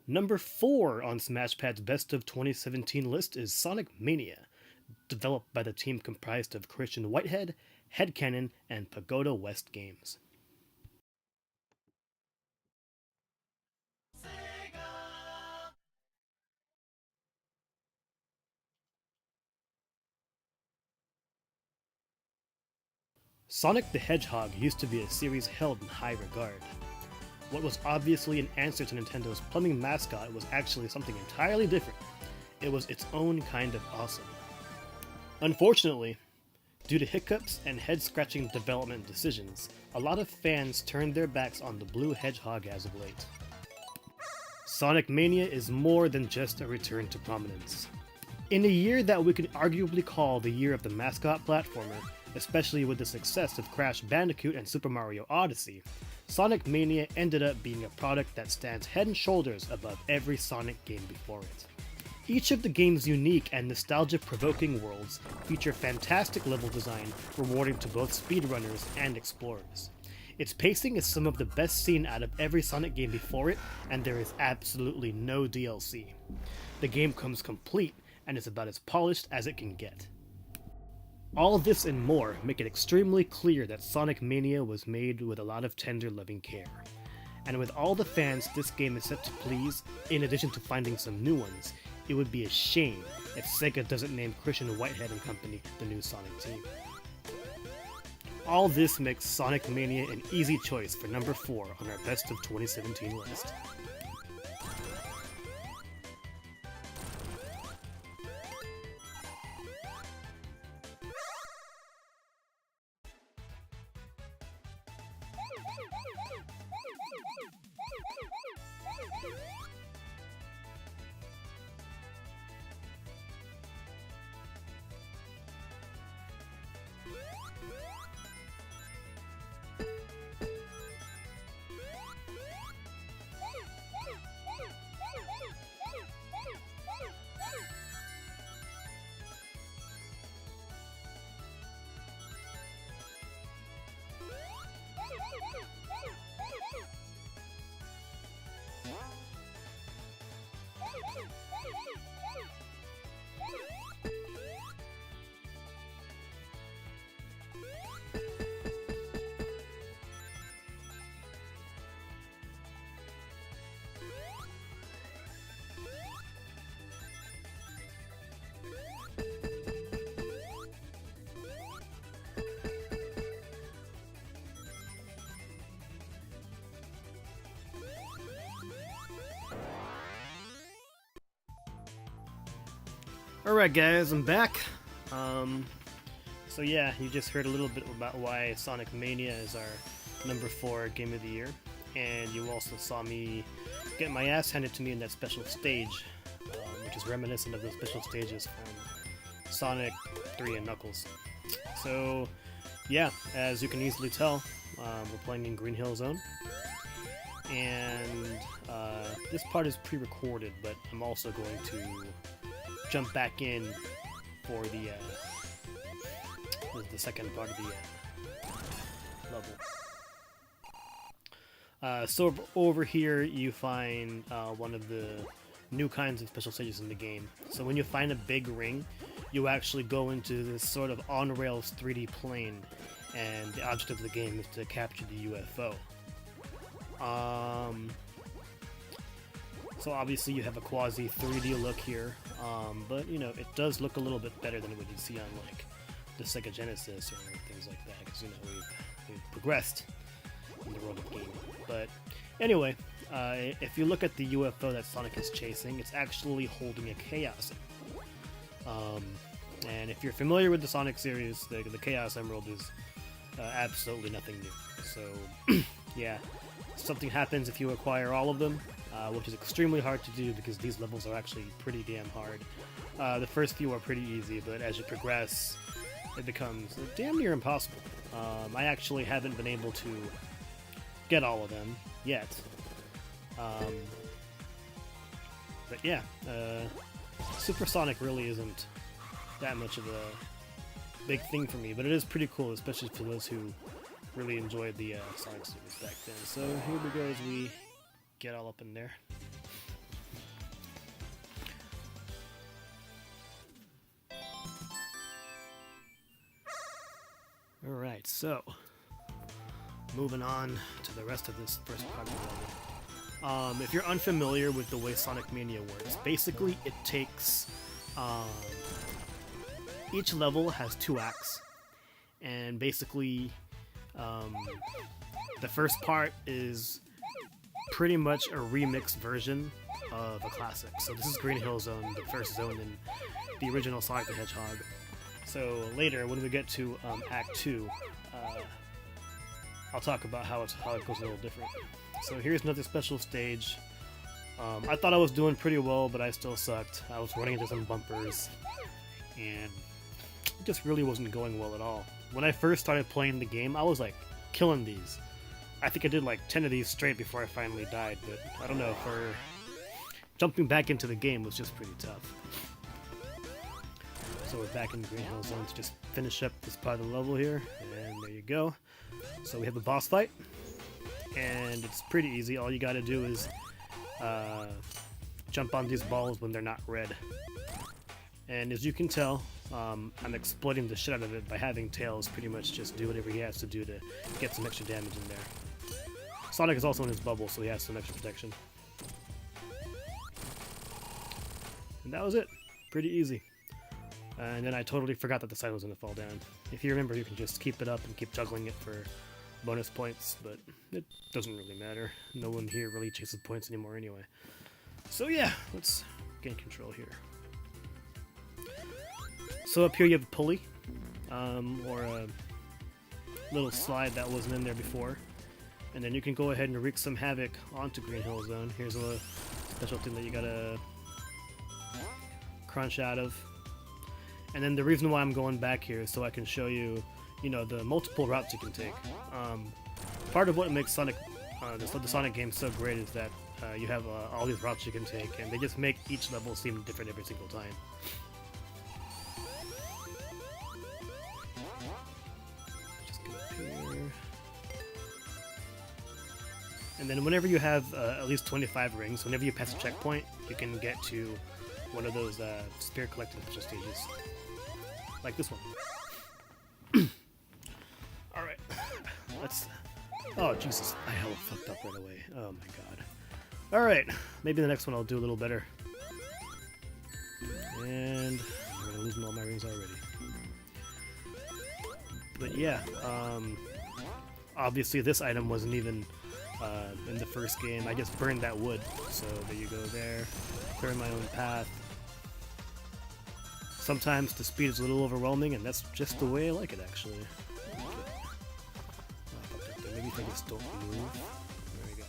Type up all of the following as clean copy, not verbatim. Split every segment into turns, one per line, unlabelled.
Number 4 on SmashPad's Best of 2017 list is Sonic Mania, developed by the team comprised of Christian Whitehead, Headcannon, and PagodaWest Games. Sonic the Hedgehog used to be a series held in high regard. What was obviously an answer to Nintendo's plumbing mascot was actually something entirely different. It was its own kind of awesome. Unfortunately, due to hiccups and head-scratching development decisions, a lot of fans turned their backs on the blue hedgehog as of late. Sonic Mania is more than just a return to prominence. In a year that we could arguably call the year of the mascot platformer, especially with the success of Crash Bandicoot and Super Mario Odyssey, Sonic Mania ended up being a product that stands head and shoulders above every Sonic game before it. Each of the game's unique and nostalgia-provoking worlds feature fantastic level design, rewarding to both speedrunners and explorers. Its pacing is some of the best seen out of every Sonic game before it, and there is absolutely no DLC. The game comes complete and is about as polished as it can get. All this and more make it extremely clear that Sonic Mania was made with a lot of tender loving care. And with all the fans this game is set to please, in addition to finding some new ones, it would be a shame if Sega doesn't name Christian Whitehead and company the new Sonic team. All this makes Sonic Mania an easy choice for number 4 on our Best of 2017 list. Alright guys, I'm back. So yeah, you just heard a little bit about why Sonic Mania is our number 4 game of the year, and you also saw me get my ass handed to me in that special stage, which is reminiscent of the special stages from Sonic 3 and Knuckles. So yeah, as you can easily tell, we're playing in Green Hill Zone, and this part is pre-recorded, but I'm also going to jump back in for the second part of the level. So over here you find one of the new kinds of special stages in the game. So when you find a big ring, you actually go into this sort of on-rails 3D plane, and the object of the game is to capture the UFO. So obviously you have a quasi 3D look here, but you know, it does look a little bit better than what you see on like the Sega Genesis or things like that, because you know we've progressed in the world of gaming. But anyway, if you look at the UFO that Sonic is chasing, it's actually holding a Chaos Emerald. And if you're familiar with the Sonic series, the Chaos Emerald is absolutely nothing new. So yeah, something happens if you acquire all of them, which is extremely hard to do because these levels are actually pretty damn hard. The first few are pretty easy, but as you progress, it becomes damn near impossible. I actually haven't been able to get all of them yet. But yeah, Super Sonic really isn't that much of a big thing for me, but it is pretty cool, especially for those who really enjoyed the Sonic series back then. So here we go as we get all up in there. Alright, so moving on to the rest of this first part of the level. If you're unfamiliar with the way Sonic Mania works, basically it takes each level has 2 acts, and basically the first part is pretty much a remixed version of a classic. So this is Green Hill Zone, the first zone in the original Sonic the Hedgehog. So later, when we get to Act 2, I'll talk about how it goes a little different. So here's another special stage. I thought I was doing pretty well, but I still sucked. I was running into some bumpers, and it just really wasn't going well at all. When I first started playing the game, I was like killing these. I think I did like 10 of these straight before I finally died, but I don't know, for jumping back into the game was just pretty tough. So we're back in the Green Hill Zone to just finish up this part of the level here, and there you go. So we have a boss fight, and it's pretty easy. All you gotta do is jump on these balls when they're not red. And as you can tell, I'm exploiting the shit out of it by having Tails pretty much just do whatever he has to do to get some extra damage in there. Sonic is also in his bubble, so he has some extra protection. And that was it. Pretty easy. And then I totally forgot that the sign was going to fall down. If you remember, you can just keep it up and keep juggling it for bonus points, but it doesn't really matter. No one here really chases points anymore anyway. So yeah, let's gain control here. So up here you have a pulley, or a little slide that wasn't in there before. And then you can go ahead and wreak some havoc onto Green Hill Zone. Here's a special thing that you gotta crunch out of. And then the reason why I'm going back here is so I can show you, the multiple routes you can take. Part of what makes Sonic, the Sonic game so great is that you have all these routes you can take, and they just make each level seem different every single time. Just get up here. And then whenever you have at least 25 rings, whenever you pass a checkpoint, you can get to one of those spirit collecting special stages. Like this one. Alright. Oh, Jesus. I hella fucked up right away. Oh my god. Alright. Maybe the next one I'll do a little better. And I'm gonna lose all my rings already. But yeah, obviously this item wasn't even in the first game. I just burned that wood. So there you go there. Clear my own path. Sometimes the speed is a little overwhelming, and that's just the way I like it, actually. Maybe if I just don't move. There we go.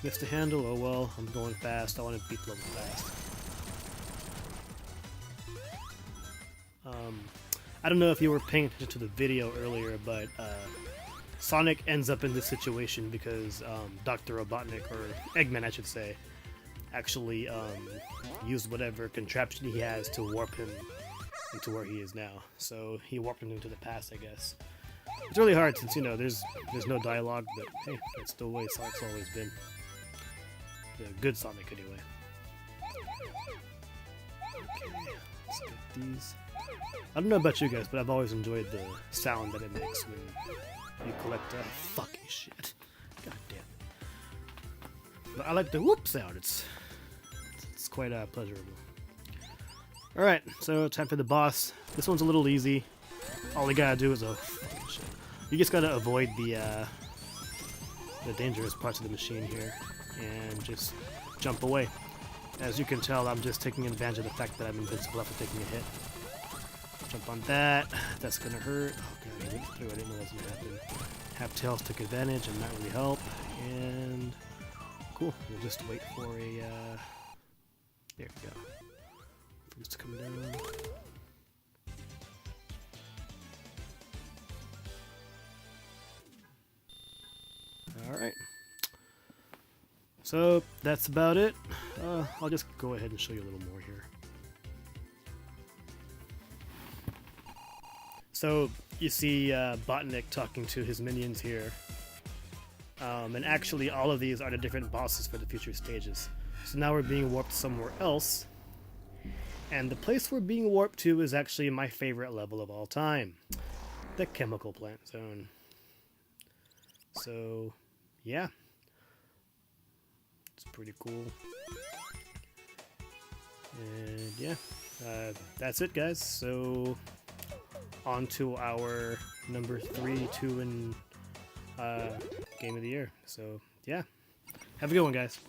Missed a handle. Oh well, I'm going fast. I want to beat the level fast. I don't know if you were paying attention to the video earlier, but Sonic ends up in this situation because Dr. Robotnik, or Eggman I should say, actually used whatever contraption he has to warp him into where he is now. So he warped him into the past, I guess. It's really hard since, there's no dialogue, but hey, that's the way Sonic's always been. The good Sonic, anyway. Okay, let's get these. I don't know about you guys, but I've always enjoyed the sound that it makes when you collect fucking shit. God damn it. But I like the whoop sound. It's quite pleasurable. Alright, so time for the boss. This one's a little easy. All you gotta do is you just gotta avoid the dangerous parts of the machine here and just jump away. As you can tell, I'm just taking advantage of the fact that I'm invincible after taking a hit. Jump on that. That's gonna hurt. Oh god, I went through. I didn't know that was gonna happen. Have Tails take advantage and not really help. And cool. We'll just wait for a there we go. For this to come down. Alright. So that's about it. I'll just go ahead and show you a little more here. So you see Botnik talking to his minions here. And actually all of these are the different bosses for the future stages. So now we're being warped somewhere else. And the place we're being warped to is actually my favorite level of all time, the Chemical Plant Zone. So, yeah. It's pretty cool. And yeah, that's it, guys. So, on to our number 3, 2, and game of the year. So, yeah. Have a good one, guys.